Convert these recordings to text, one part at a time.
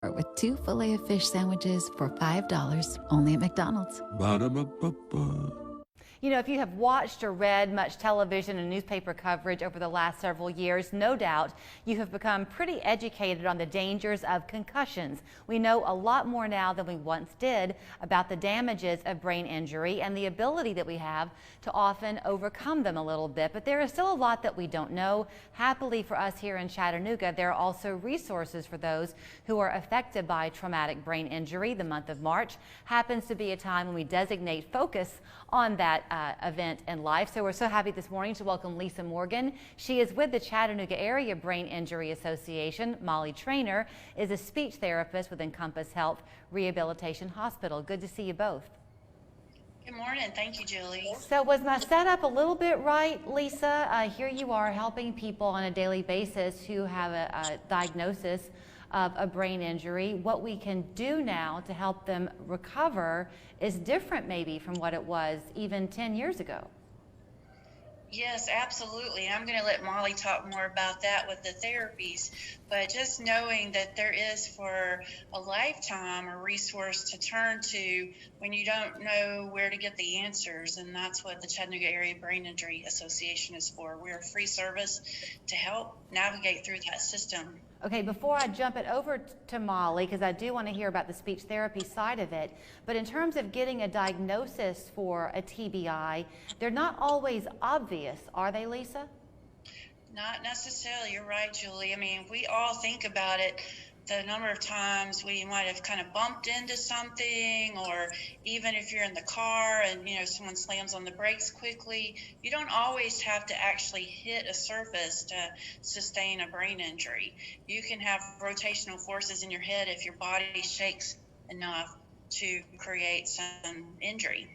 with 2 filet-O-fish sandwiches for $5 only at McDonald's. Ba-da-ba-ba-ba. You know, if you have watched or read much television and newspaper coverage over the last several years, no doubt you have become pretty educated on the dangers of concussions. We know a lot more now than we once did about the damages of brain injury and the ability that we have to often overcome them a little bit. But there is still a lot that we don't know. Happily for us here in Chattanooga, there are also resources for those who are affected by traumatic brain injury. The month of March happens to be a time when we designate focus on that event in life. So we're so happy this morning to welcome Lisa Morgan. She is with the Chattanooga Area Brain Injury Association. Molly Trainer is a speech therapist with Encompass Health Rehabilitation Hospital. Good to see you both. Good morning. Thank you, Julie. So was my setup a little bit right, Lisa? Here you are helping people on a daily basis who have a diagnosis of a brain injury. What we can do now to help them recover is different maybe from what it was even 10 years ago. Yes, absolutely. I'm going to let Molly talk more about that with the therapies, but just knowing that there is for a lifetime a resource to turn to when you don't know where to get the answers, and that's what the Chattanooga Area Brain Injury Association is for. We're a free service to help navigate through that system. Okay, before I jump it over to Molly, because I do want to hear about the speech therapy side of it, but in terms of getting a diagnosis for a TBI, they're not always obvious, are they, Lisa? Not necessarily. You're right, Julie. I mean, if we all think about it, the number of times we might have kind of bumped into something, or even if you're in the car and someone slams on the brakes quickly, you don't always have to actually hit a surface to sustain a brain injury. You can have rotational forces in your head if your body shakes enough to create some injury.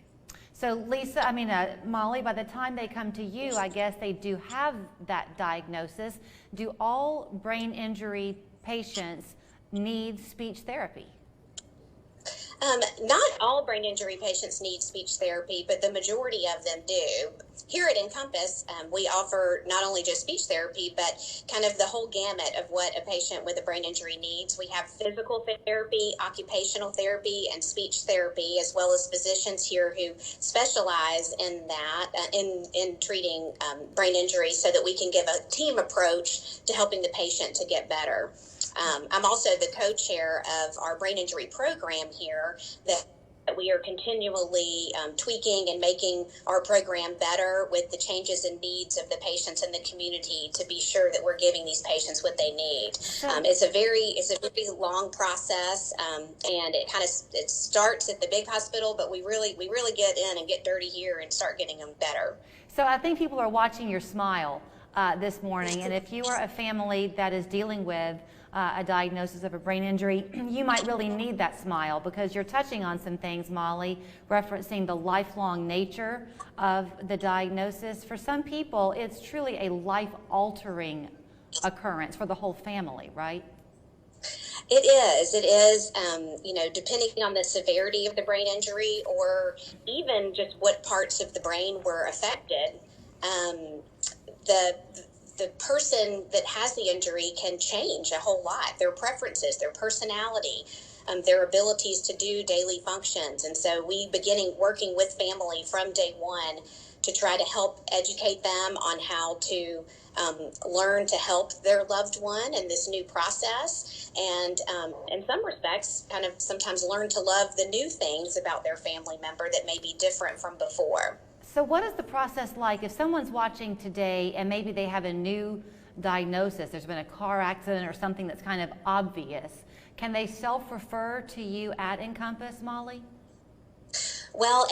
So Lisa, Molly, by the time they come to you, I guess they do have that diagnosis. Do all brain injury patients need speech therapy? Not all brain injury patients need speech therapy, but the majority of them do. Here at Encompass, we offer not only just speech therapy, but kind of the whole gamut of what a patient with a brain injury needs. We have physical therapy, occupational therapy, and speech therapy, as well as physicians here who specialize in that, in treating brain injury, so that we can give a team approach to helping the patient to get better. I'm also the co-chair of our brain injury program here that we are continually tweaking and making our program better with the changes and needs of the patients in the community to be sure that we're giving these patients what they need. It's a very long process, and it starts at the big hospital, but we really get in and get dirty here and start getting them better. So I think people are watching your smile this morning, and if you are a family that is dealing with a diagnosis of a brain injury, you might really need that smile, because you're touching on some things, Molly, referencing the lifelong nature of the diagnosis. For some people, it's truly a life-altering occurrence for the whole family, right? It is, depending on the severity of the brain injury or even just what parts of the brain were affected. The person that has the injury can change a whole lot. Their preferences, their personality, their abilities to do daily functions. And so we beginning working with family from day one to try to help educate them on how to learn to help their loved one in this new process. And in some respects, kind of sometimes learn to love the new things about their family member that may be different from before. So what is the process like if someone's watching today and maybe they have a new diagnosis, there's been a car accident or something that's kind of obvious, can they self-refer to you at Encompass, Molly? Well,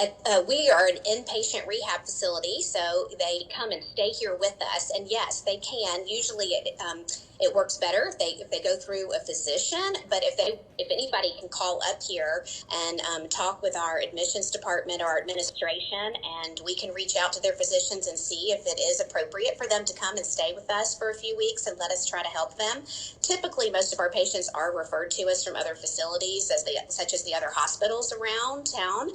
we are an inpatient rehab facility, so they come and stay here with us. And yes, they can. Usually, it works better if they go through a physician. But if anybody can call up here and talk with our admissions department or our administration, and we can reach out to their physicians and see if it is appropriate for them to come and stay with us for a few weeks and let us try to help them. Typically, most of our patients are referred to us from other facilities, such as the other hospitals around town.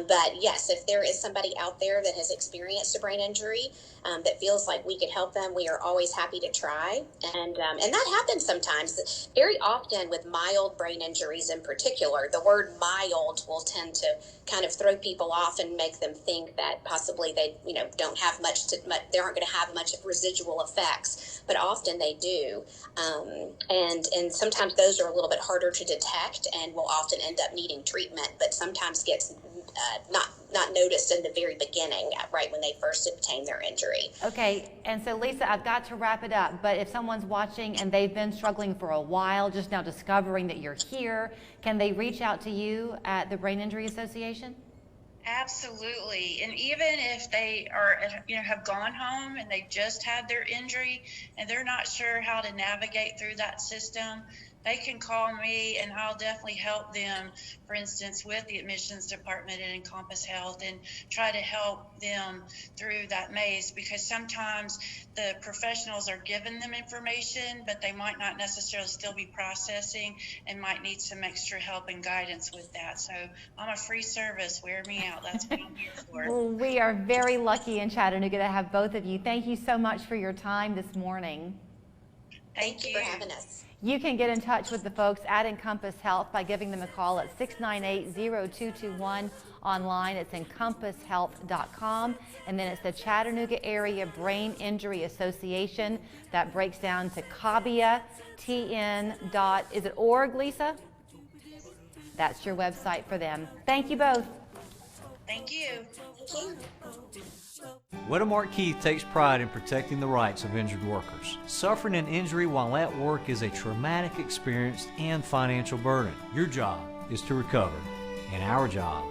But yes, if there is somebody out there that has experienced a brain injury that feels like we could help them, we are always happy to try. And And that happens sometimes. Very often with mild brain injuries in particular, the word mild will tend to kind of throw people off and make them think that possibly they, don't have they aren't going to have much of residual effects, but often they do. And sometimes those are a little bit harder to detect and will often end up needing treatment, but sometimes gets not noticed in the very beginning, right when they first obtain their injury. Okay, and so Lisa, I've got to wrap it up, but if someone's watching and they've been struggling for a while, just now discovering that you're here, can they reach out to you at the Brain Injury Association? Absolutely. And even if they are, have gone home and they just had their injury and they're not sure how to navigate through that system, they can call me and I'll definitely help them, for instance, with the admissions department at Encompass Health, and try to help them through that maze, because sometimes the professionals are giving them information, but they might not necessarily still be processing and might need some extra help and guidance with that. So I'm a free service. Wear me out. That's what I'm here for. Well, we are very lucky in Chattanooga to have both of you. Thank you so much for your time this morning. Thank you for having us. You can get in touch with the folks at Encompass Health by giving them a call at 698-0221. Online, it's encompasshealth.com, and then it's the Chattanooga Area Brain Injury Association. That breaks down to CABIA-TN. Is it org, Lisa? That's your website for them. Thank you both. Thank you. Thank you. Wedemark Keith takes pride in protecting the rights of injured workers. Suffering an injury while at work is a traumatic experience and financial burden. Your job is to recover, and our job